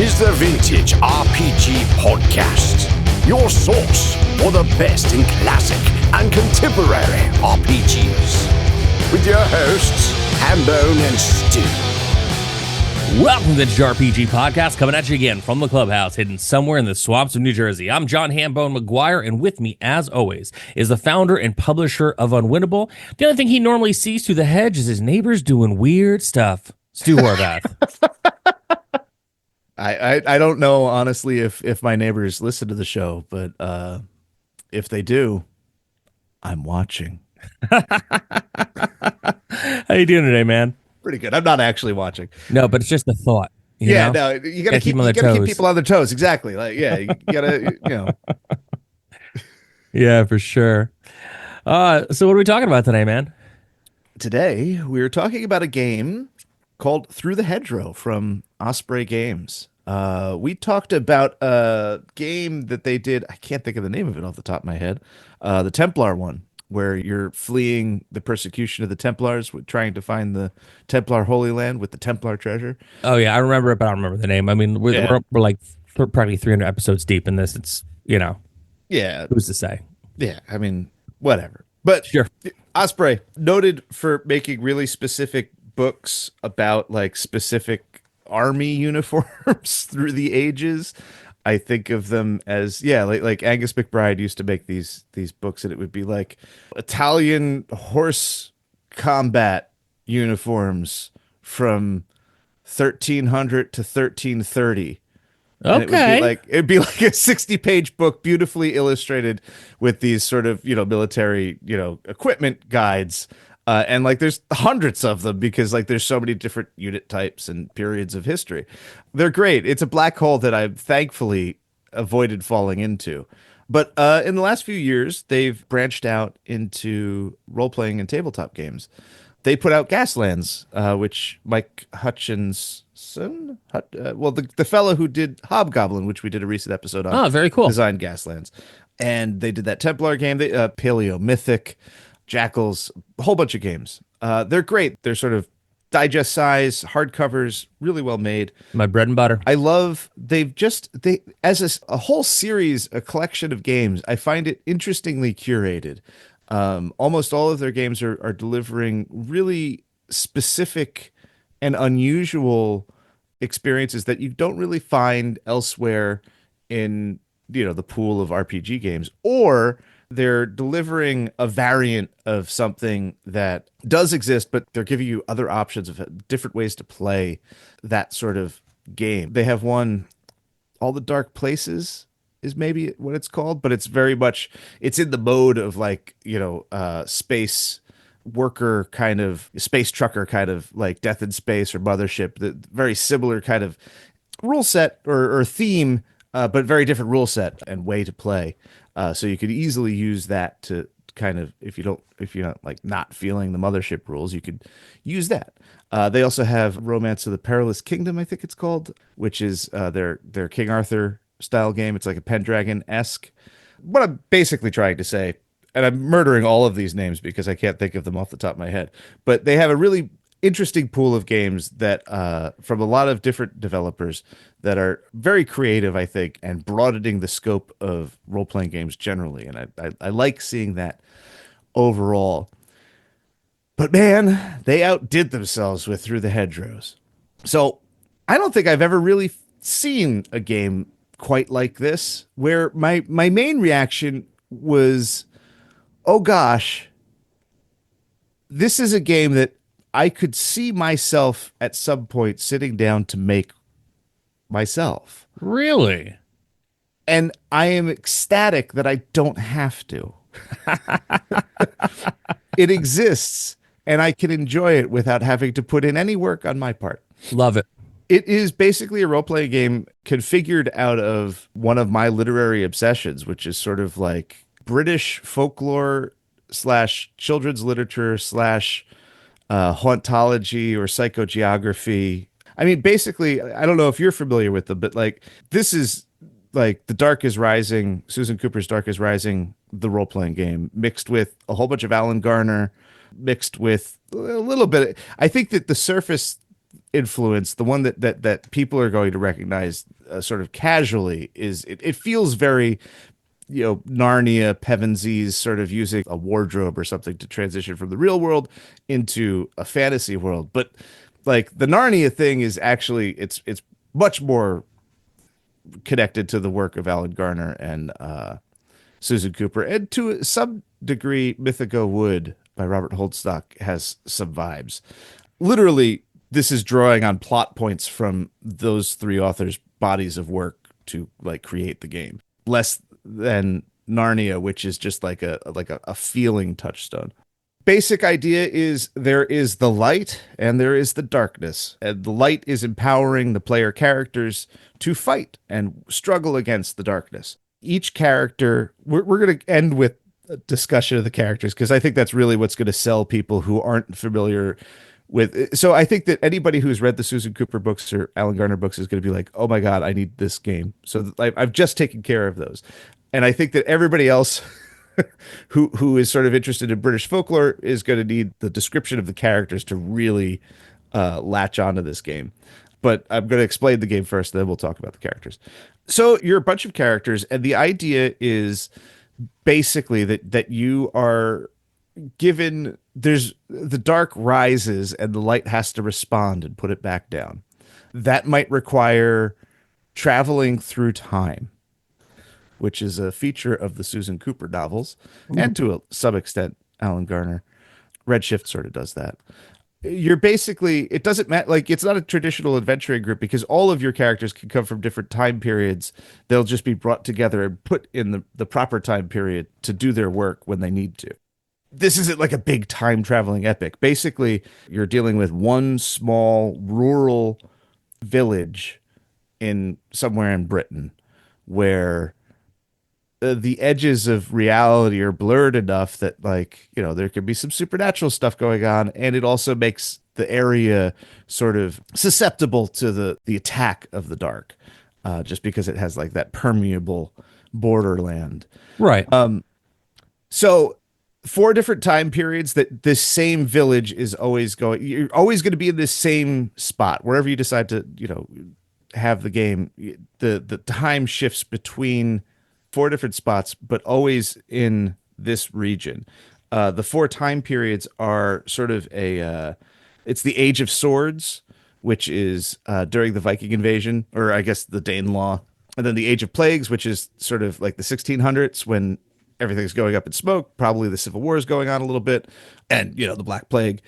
is the Vintage RPG Podcast, your source for the best in classic and contemporary RPGs. With your hosts, Hambone and Stu. Welcome to the Vintage RPG Podcast, coming at you again from the clubhouse, hidden somewhere in the swamps of New Jersey. I'm John Hambone McGuire, and with me, as always, is the founder and publisher of Unwinnable. The only thing he normally sees through the hedge is his neighbors doing weird stuff. Stu Horvath. I don't know, honestly, if my neighbors listen to the show, but if they do, I'm watching. How you doing today, man? Pretty good. I'm not actually watching. No, but it's just the thought. You know? No, you gotta keep people on their toes. Exactly. Like, yeah, you gotta, Yeah, for sure. So what are we talking about today, man? Today, we're talking about a game called Through the Hedgerow from Osprey Games. We talked about a game that they did. I can't think of the name of it off the top of my head. The Templar one, where you're fleeing the persecution of the Templars, trying to find the Templar Holy Land with the Templar treasure. Oh, yeah, I remember it, but I don't remember the name. I mean, we're like probably 300 episodes deep in this. It's, Yeah. Who's to say? Yeah, I mean, whatever. But sure. Osprey, noted for making really specific books about like specific army uniforms through the ages. I think of them as like Angus McBride used to make these books, and it would be like Italian horse combat uniforms from 1300 to 1330. And Okay. it'd be like a 60-page book, beautifully illustrated with these sort of, military, equipment guides. And like there's hundreds of them because like there's so many different unit types and periods of history. They're great. It's a black hole that I've thankfully avoided falling into. But in the last few years, they've branched out into role-playing and tabletop games. They put out Gaslands, which Mike Hutchinson, the fellow who did Hobgoblin, which we did a recent episode on. Oh, very cool. Designed Gaslands. And they did that Templar game, Paleo Mythic, Jackals, a whole bunch of games. They're great. They're sort of digest size, hardcovers, really well made. My bread and butter. I love, as a whole series, a collection of games, I find it interestingly curated. Almost all of their games are delivering really specific and unusual experiences that you don't really find elsewhere in, the pool of RPG games, or they're delivering a variant of something that does exist, but they're giving you other options of different ways to play that sort of game. They have one, All the Dark Places is maybe what it's called, but it's very much, it's in the mode of like, space worker kind of, space trucker kind of like Death in Space or Mothership, the very similar kind of rule set or theme, but very different rule set and way to play. So you could easily use that to kind of, if you're not like not feeling the Mothership rules, you could use that. They also have Romance of the Perilous Kingdom, I think it's called, which is their King Arthur style game. It's like a Pendragon-esque. What I'm basically trying to say, and I'm murdering all of these names because I can't think of them off the top of my head, but they have a really interesting pool of games that from a lot of different developers that are very creative, I think, and broadening the scope of role-playing games generally. And I like seeing that overall. But man, they outdid themselves with Through the Hedgerows. So I don't think I've ever really seen a game quite like this, where my main reaction was, oh gosh, this is a game that I could see myself at some point sitting down to make myself. Really? And I am ecstatic that I don't have to. It exists, and I can enjoy it without having to put in any work on my part. Love it. It is basically a role-playing game configured out of one of my literary obsessions, which is sort of like British folklore / children's literature / hauntology or psychogeography. I mean, basically, I don't know if you're familiar with them, but like this is like The Dark is Rising, Susan Cooper's Dark is Rising, the role-playing game, mixed with a whole bunch of Alan Garner, mixed with a little bit. I think that the surface influence, the one that people are going to recognize sort of casually, is it feels very, Narnia, Pevensies, sort of using a wardrobe or something to transition from the real world into a fantasy world. But like the Narnia thing is actually it's much more connected to the work of Alan Garner and Susan Cooper, and to some degree, Mythica Wood by Robert Holdstock has some vibes. Literally, this is drawing on plot points from those three authors' bodies of work to like create the game, less than Narnia, which is just like a feeling touchstone. Basic idea is there is the light and there is the darkness, and the light is empowering the player characters to fight and struggle against the darkness. Each character, we're going to end with a discussion of the characters, because I think that's really what's going to sell people who aren't familiar with. So I think that anybody who's read the Susan Cooper books or Alan Garner books is going to be like, oh my God, I need this game. So I've just taken care of those. And I think that everybody else who is sort of interested in British folklore is going to need the description of the characters to really latch onto this game. But I'm going to explain the game first, then we'll talk about the characters. So you're a bunch of characters, and the idea is basically that you are given, there's the dark rises and the light has to respond and put it back down. That might require traveling through time, which is a feature of the Susan Cooper novels, and to some extent, Alan Garner. Redshift sort of does that. You're basically, it doesn't matter, like it's not a traditional adventuring group, because all of your characters can come from different time periods. They'll just be brought together and put in the proper time period to do their work when they need to. This isn't like a big time traveling epic. Basically, you're dealing with one small rural village in somewhere in Britain where the edges of reality are blurred enough that, like, there could be some supernatural stuff going on, and it also makes the area sort of susceptible to the attack of the dark, just because it has like that permeable borderland. Right. So 4 different time periods that this same village is always going. You're always going to be in this same spot wherever you decide to, have the game. The time shifts between 4 different spots, but always in this region. The 4 time periods are sort of it's the Age of Swords, which is during the Viking invasion, or I guess the Danelaw. And then the Age of Plagues, which is sort of like the 1600s when everything's going up in smoke. Probably the Civil War is going on a little bit, and, the Black Plague.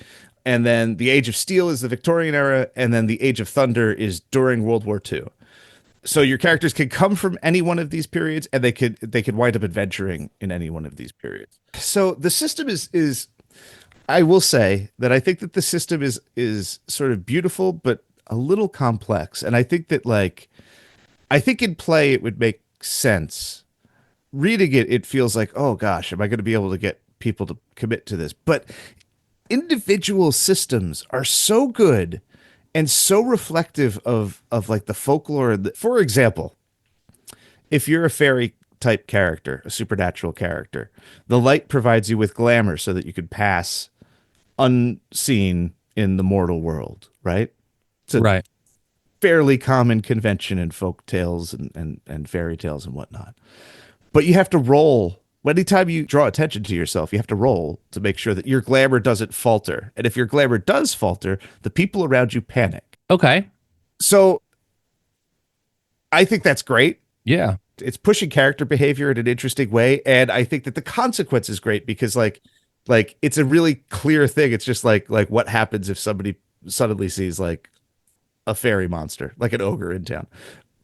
And then the Age of Steel is the Victorian era, and then the Age of Thunder is during World War II. So your characters can come from any one of these periods, and they could wind up adventuring in any one of these periods. So the system is I will say that I think that the system is sort of beautiful, but a little complex. And I think that I think in play it would make sense. Reading it feels like, oh gosh, am I going to be able to get people to commit to this? But individual systems are so good and so reflective of like the folklore. For example, if you're a fairy type character, a supernatural character, the light provides you with glamour so that you could pass unseen in the mortal world, right? It's a fairly common convention in folk tales and fairy tales and whatnot. But you have to roll. Anytime you draw attention to yourself, you have to roll to make sure that your glamour doesn't falter. And if your glamour does falter, the people around you panic. Okay. So I think that's great. Yeah. It's pushing character behavior in an interesting way. And I think that the consequence is great because like it's a really clear thing. It's just like what happens if somebody suddenly sees like a fairy monster, like an ogre in town.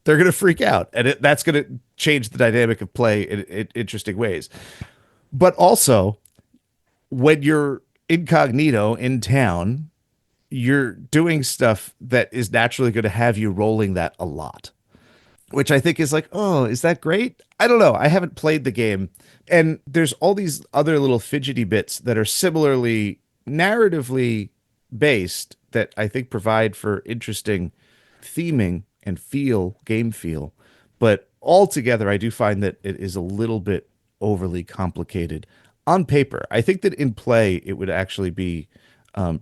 They're going to freak out, and that's going to change the dynamic of play in interesting ways. But also, when you're incognito in town, you're doing stuff that is naturally going to have you rolling that a lot, which I think is like, oh, is that great? I don't know. I haven't played the game, and there's all these other little fidgety bits that are similarly narratively based that I think provide for interesting theming and game feel. But altogether, I do find that it is a little bit overly complicated on paper. I think that in play, it would actually be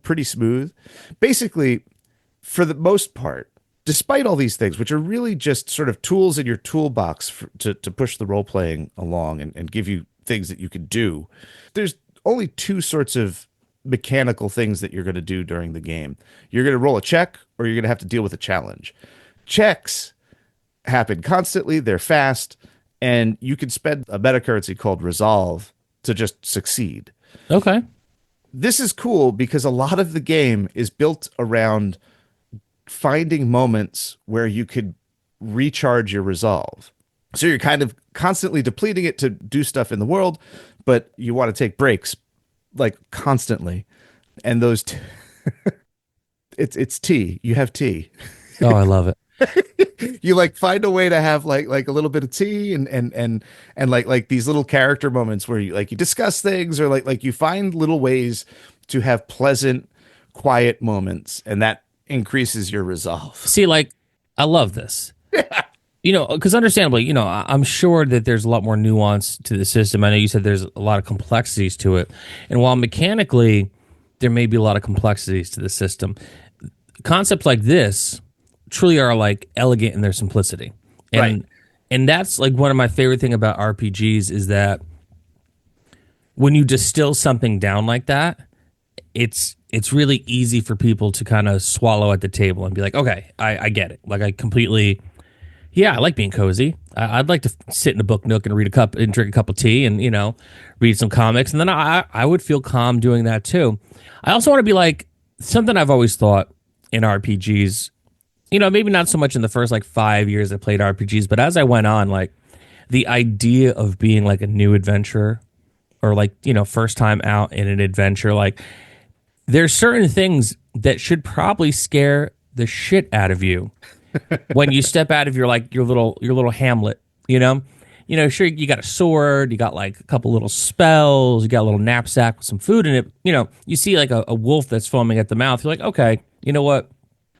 pretty smooth. Basically, for the most part, despite all these things, which are really just sort of tools in your toolbox to push the role playing along and give you things that you can do, there's only two sorts of mechanical things that you're going to do during the game. You're going to roll a check, or you're going to have to deal with a challenge. Checks happen constantly, they're fast, and you can spend a meta currency called resolve to just succeed. Okay. This is cool because a lot of the game is built around finding moments where you could recharge your resolve. So you're kind of constantly depleting it to do stuff in the world, but you want to take breaks like constantly. And those it's tea. You have tea. Oh, I love it. You like find a way to have like a little bit of tea and like these little character moments where you discuss things, or like you find little ways to have pleasant, quiet moments, and that increases your resolve. See, like, I love this. Because understandably, I'm sure that there's a lot more nuance to the system. I know you said there's a lot of complexities to it. And while mechanically there may be a lot of complexities to the system, concepts like this truly are like elegant in their simplicity. And that's like one of my favorite thing about RPGs is that when you distill something down like that, it's really easy for people to kind of swallow at the table and be like, okay, I get it. Like I completely, I like being cozy. I'd like to sit in a book nook and read drink a cup of tea and, read some comics. And then I would feel calm doing that too. I also want to be like, something I've always thought in RPGs, maybe not so much in the first like 5 years I played RPGs, but as I went on, like the idea of being like a new adventurer or like, first time out in an adventure, like there's certain things that should probably scare the shit out of you when you step out of your little hamlet, sure, you got a sword, you got like a couple little spells, you got a little knapsack with some food in it. You see like a wolf that's foaming at the mouth. You're like, okay, you know what?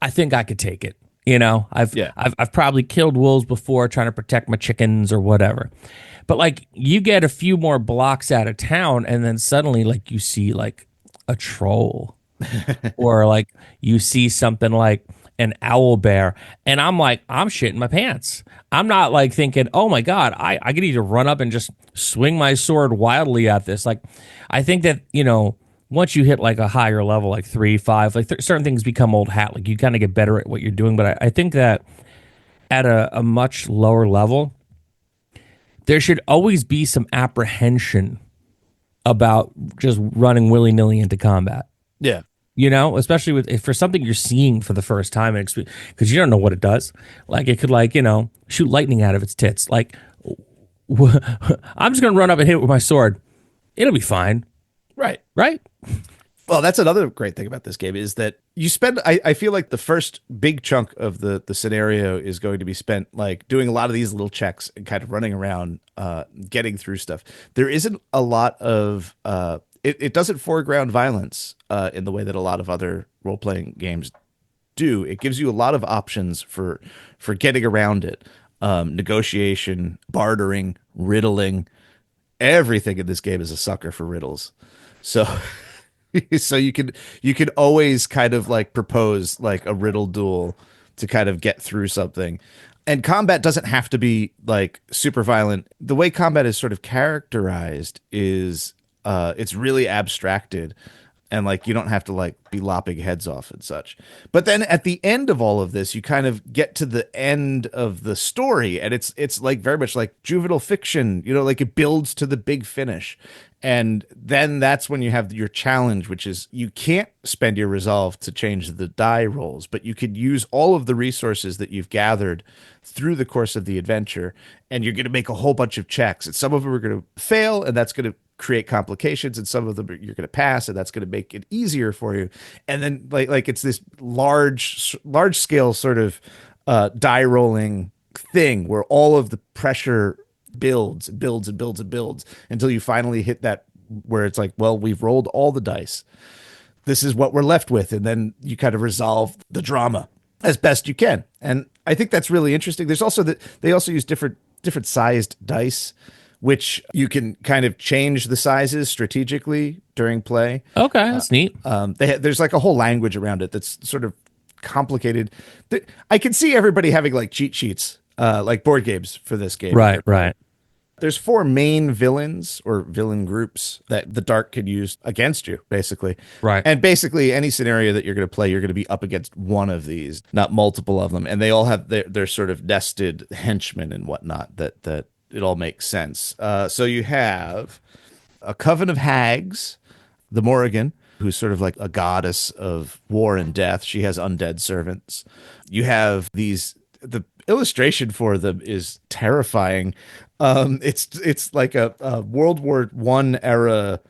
I think I could take it. I've probably killed wolves before trying to protect my chickens or whatever. But like you get a few more blocks out of town and then suddenly like you see like a troll or like you see something like an owl bear, and I'm like, I'm shitting my pants. I'm not like thinking, oh my God, I could either run up and just swing my sword wildly at this. Like, I think that, once you hit like a higher level, like 3, 5, like certain things become old hat. Like you kind of get better at what you're doing. But I think that at a much lower level, there should always be some apprehension about just running willy-nilly into combat. Yeah. Especially for something you're seeing for the first time, because you don't know what it does. Like it could shoot lightning out of its tits. Like I'm just gonna run up and hit it with my sword. It'll be fine. Right. Well, that's another great thing about this game is that you spend, I feel like the first big chunk of the scenario is going to be spent like doing a lot of these little checks and kind of running around, getting through stuff. There isn't a lot of, it doesn't foreground violence in the way that a lot of other role-playing games do. It gives you a lot of options for getting around it. Negotiation, bartering, riddling. Everything in this game is a sucker for riddles. So you can always kind of like propose like a riddle duel to kind of get through something. And combat doesn't have to be like super violent. The way combat is sort of characterized is it's really abstracted, and like you don't have to like be lopping heads off and such. But then at the end of all of this, you kind of get to the end of the story, and it's like very much like juvenile fiction, like it builds to the big finish. And then that's when you have your challenge, which is you can't spend your resolve to change the die rolls, but you could use all of the resources that you've gathered through the course of the adventure, and you're going to make a whole bunch of checks. And some of them are going to fail, and that's going to create complications, and some of them you're going to pass, and that's going to make it easier for you. And then like it's this large scale sort of die rolling thing where all of the pressure builds until you finally hit that where it's like, well, we've rolled all the dice. This is what we're left with. And then you kind of resolve the drama as best you can. And I think that's really interesting. There's also they also use different sized dice, which you can kind of change the sizes strategically during play. Okay, that's neat. There's like a whole language around it that's sort of complicated. I can see everybody having like cheat sheets, like board games for this game. Right. There's 4 main villains or villain groups that the dark can use against you, basically. Right. And basically, any scenario that you're going to play, you're going to be up against one of these, not multiple of them. And they all have their sort of nested henchmen and whatnot that it all makes sense. So you have a coven of hags, the Morrigan, who's sort of like a goddess of war and death. She has undead servants. You have the illustration for them is terrifying. It's like a World War I era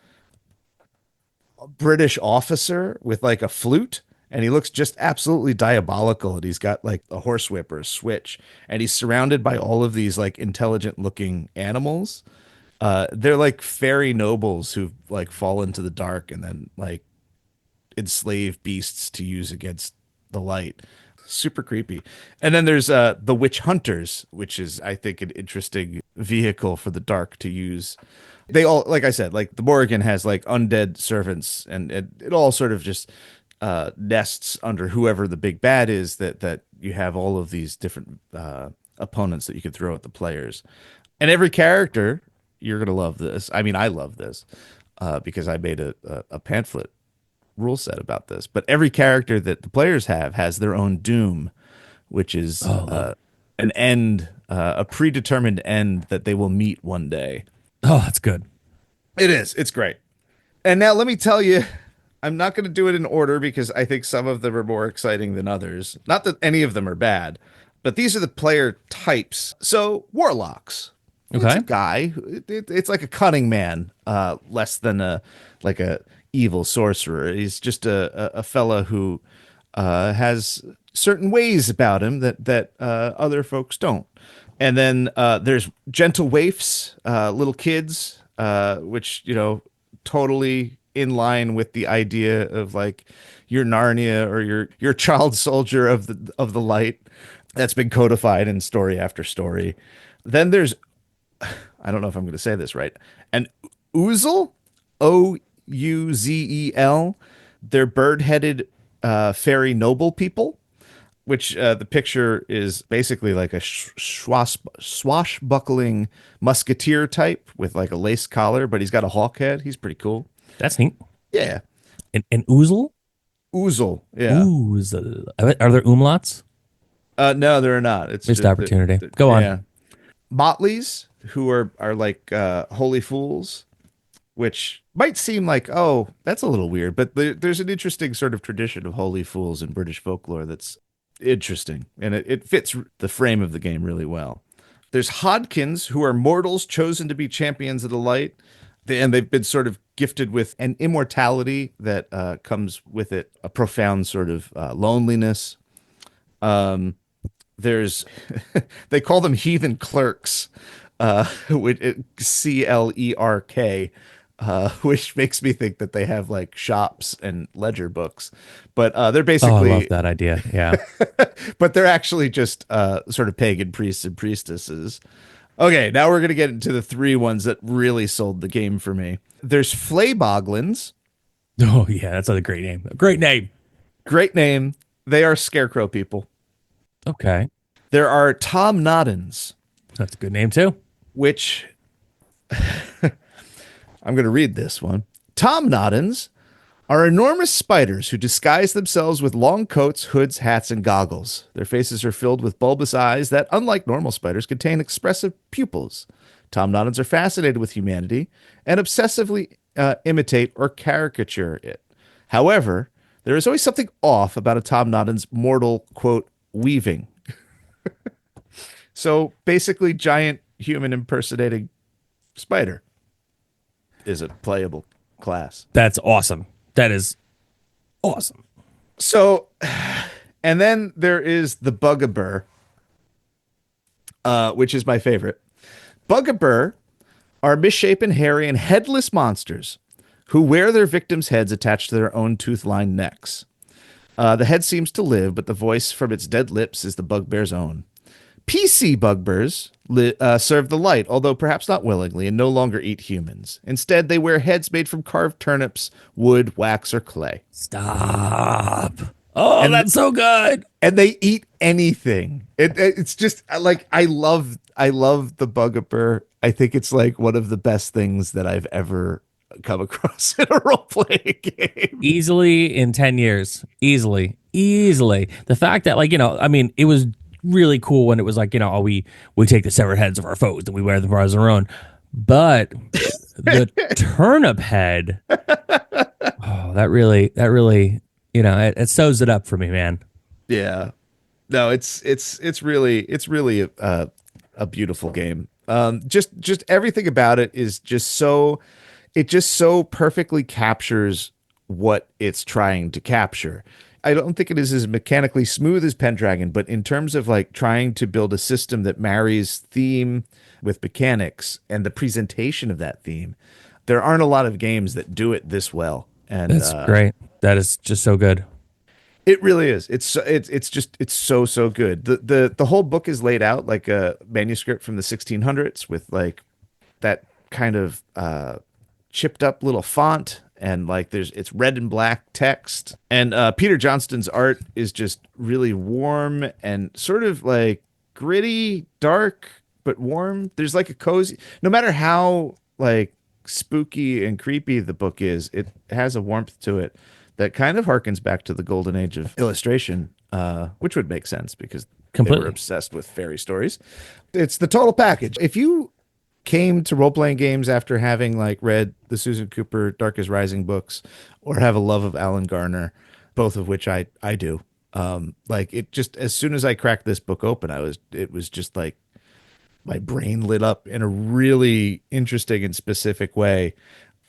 British officer with like a flute, and he looks just absolutely diabolical. And he's got like a horsewhip or a switch, and he's surrounded by all of these like intelligent looking animals. They're like fairy nobles who like fall into the dark and then like enslave beasts to use against the light. Super creepy. And then there's the witch hunters, which is I think an interesting vehicle for the dark to use. They all, like I said, like the Morrigan has like undead servants, and it all sort of just nests under whoever the big bad is, that you have all of these different opponents that you can throw at the players. And every character, you're gonna love this. I mean, I love this because I made a pamphlet rule set about this. But every character that the players have has their own doom, which is an end, a predetermined end that they will meet one day. Oh, that's good. It is. It's great. And now let me tell you, I'm not going to do it in order because I think some of them are more exciting than others. Not that any of them are bad, but these are the player types. So warlocks. Okay. It's a guy. It's like a cunning man, less than a evil sorcerer. He's just a fella who has certain ways about him that other folks don't. And then there's gentle waifs, little kids, which, totally in line with the idea of like your Narnia or your child soldier of the light that's been codified in story after story. Then there's, I don't know if I'm going to say this right, an Ouzel, Ouzel. They're bird-headed fairy noble people, which the picture is basically like a swashbuckling musketeer type with like a lace collar, but he's got a hawk head. He's pretty cool. That's neat. Yeah. An Ouzel? Ouzel, yeah. Ouzel. Are there umlauts? No, there are not. It's missed just opportunity. Go on. Yeah. Motleys, who are like holy fools, which might seem like, oh, that's a little weird, but there's an interesting sort of tradition of holy fools in British folklore that's interesting, and it fits the frame of the game really well. There's Hodkins, who are mortals chosen to be champions of the light, and they've been sort of gifted with an immortality that comes with it, a profound sort of loneliness. There's they call them heathen clerks, with CLERK, which makes me think that they have like shops and ledger books, but they're basically. Oh, I love that idea. Yeah, but they're actually just sort of pagan priests and priestesses. Okay, now we're gonna get into the 3 ones that really sold the game for me. There's Flayboglins. Oh yeah, that's a great name. Great name. Great name. They are scarecrow people. Okay. There are Tom Noddins. That's a good name too. Which I'm going to read this one. Tom Noddins are enormous spiders who disguise themselves with long coats, hoods, hats, and goggles. Their faces are filled with bulbous eyes that, unlike normal spiders, contain expressive pupils. Tom Noddins are fascinated with humanity and obsessively imitate or caricature it. However, there is always something off about a Tom Noddins' mortal, quote, weaving. So basically, giant human impersonating spider is a playable class. That's awesome. That is awesome. So, and then there is the Bugabur, which is my favorite. Bugabur are misshapen, hairy, and headless monsters who wear their victims' heads attached to their own tooth-lined necks. The head seems to live, but the voice from its dead lips is the bugbear's own. PC bugbears serve the light, although perhaps not willingly, and no longer eat humans. Instead, they wear heads made from carved turnips, wood, wax, or clay. Stop. Oh, that's so good. And they eat anything. It's just like I love the Bugaboo. I think it's like one of the best things that I've ever come across in a role playing game. Easily in 10 years. Easily. The fact that, like, I mean, it was really cool when it was like, oh, we take the severed heads of our foes and we wear them as our own. But the turnip head, oh, that really, it sews it up for me, man. Yeah. No, it's really a beautiful game. Just everything about it is just so, it just so perfectly captures what it's trying to capture. I don't think it is as mechanically smooth as Pendragon, but in terms of like trying to build a system that marries theme with mechanics and the presentation of that theme, there aren't a lot of games that do it this well. And that's great. That is just so good. It really is. It's so good. The whole book is laid out like a manuscript from the 1600s with like that kind of chipped up little font, and like it's red and black text. And Peter Johnston's art is just really warm and sort of like gritty, dark but warm. There's like a cozy. No matter how like spooky and creepy the book is, it has a warmth to it that kind of harkens back to the golden age of illustration, which would make sense because they were obsessed with fairy stories. It's the total package. If you came to role-playing games after having like read the Susan Cooper Dark is Rising books or have a love of Alan Garner, both of which I do, like it just, as soon as I cracked this book open, it was just like my brain lit up in a really interesting and specific way.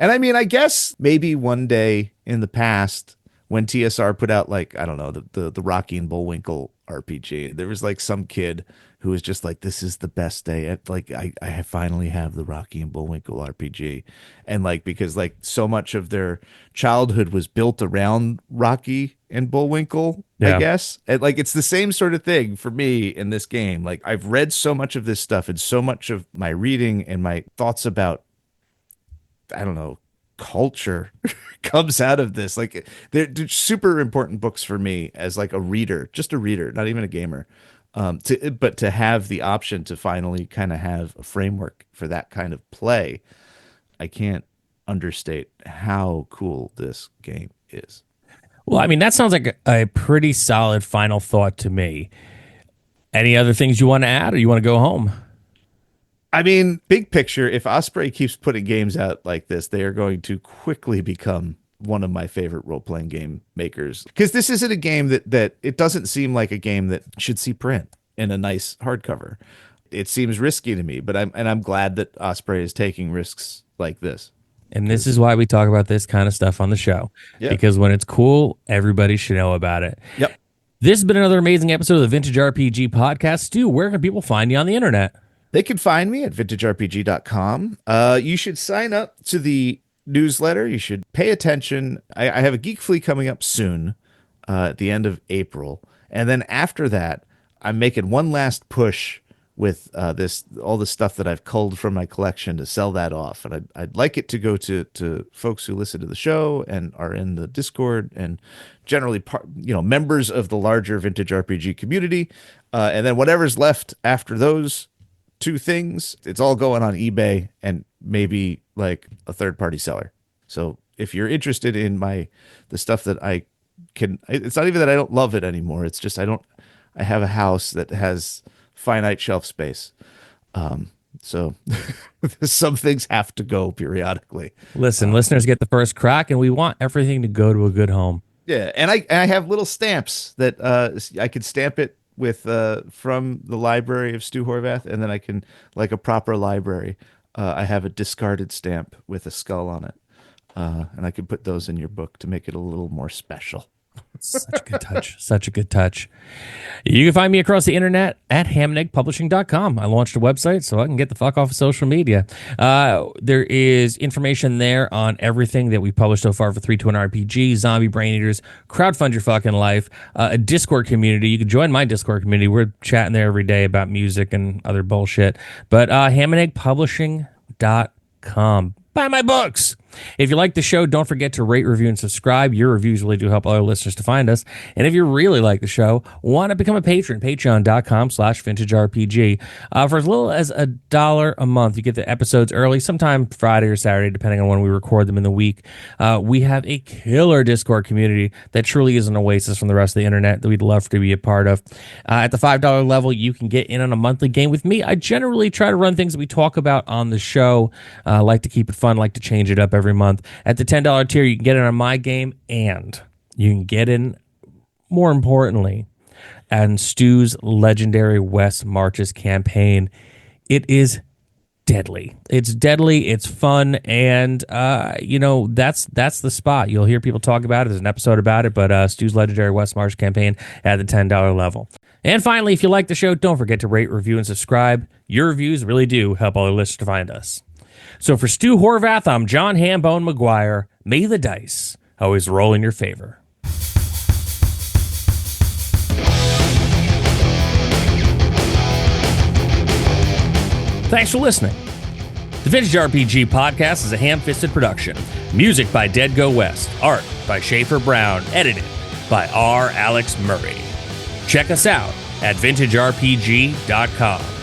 And I mean, I guess maybe one day in the past when TSR put out like, I don't know, the Rocky and Bullwinkle RPG, there was like some kid who was just like, this is the best day. Like I finally have the Rocky and Bullwinkle RPG. And like, because like so much of their childhood was built around Rocky and Bullwinkle, I guess. And like, it's the same sort of thing for me in this game. Like I've read so much of this stuff and so much of my reading and my thoughts about, I don't know, culture comes out of this. Like they're super important books for me as like a reader, just a reader, not even a gamer. But to have the option to finally kind of have a framework for that kind of play, I can't understate how cool this game is. Well, I mean, that sounds like a pretty solid final thought to me. Any other things you want to add, or you want to go home? I mean, big picture, if Osprey keeps putting games out like this, they are going to quickly become one of my favorite role-playing game makers. Because this isn't a game that it doesn't seem like a game that should see print in a nice hardcover. It seems risky to me, but I'm glad that Osprey is taking risks like this. And this is why we talk about this kind of stuff on the show. Yep. Because when it's cool, everybody should know about it. Yep. This has been another amazing episode of the Vintage RPG Podcast. Stu, where can people find you on the internet? They can find me at vintagerpg.com. You should sign up to the newsletter. You should pay attention. I have a Geek Flea coming up soon, at the end of April. And then after that, I'm making one last push with all the stuff that I've culled from my collection to sell that off. And I'd like it to go to folks who listen to the show and are in the Discord and generally members of the larger Vintage RPG community. And then whatever's left after those two things, it's all going on eBay and maybe like a third-party seller. So if you're interested in the stuff that I can, it's not even that I don't love it anymore. It's just I have a house that has finite shelf space. So some things have to go periodically. Listen, listeners get the first crack, and we want everything to go to a good home. Yeah, and I have little stamps that I can stamp it with from the library of Stu Horvath, and then I can, like a proper library, I have a discarded stamp with a skull on it, and I can put those in your book to make it a little more special. Such a good touch. Such a good touch. You can find me across the internet at hamandeggpublishing.com. I launched a website so I can get the fuck off of social media. There is information there on everything that we've published so far for 321 RPG, Zombie Brain Eaters, Crowdfund Your Fucking Life, a Discord community. You can join my Discord community. We're chatting there every day about music and other bullshit. But hamandeggpublishing.com. Buy my books. If you like the show, don't forget to rate, review, and subscribe. Your reviews really do help other listeners to find us. And if you really like the show, want to become a patron, patreon.com/vintagerpg. For as little as $1 a month, you get the episodes early, sometime Friday or Saturday, depending on when we record them in the week. We have a killer Discord community that truly is an oasis from the rest of the internet that we'd love to be a part of. At the $5 level, you can get in on a monthly game with me. I generally try to run things that we talk about on the show. Like to keep it fun, like to change it up every month. At the $10 tier, you can get in on my game, and you can get in, more importantly, and Stu's legendary West Marches campaign. It is deadly. It's deadly. It's fun, and that's the spot. You'll hear people talk about it. There's an episode about it, but Stu's legendary West March campaign at the $10 level. And finally, if you like the show, don't forget to rate, review, and subscribe. Your reviews really do help other listeners to find us. So for Stu Horvath, I'm John Hambone McGuire. May the dice always roll in your favor. Thanks for listening. The Vintage RPG Podcast is a ham-fisted production. Music by Dead Go West. Art by Schaefer Brown. Edited by R. Alex Murray. Check us out at vintagerpg.com.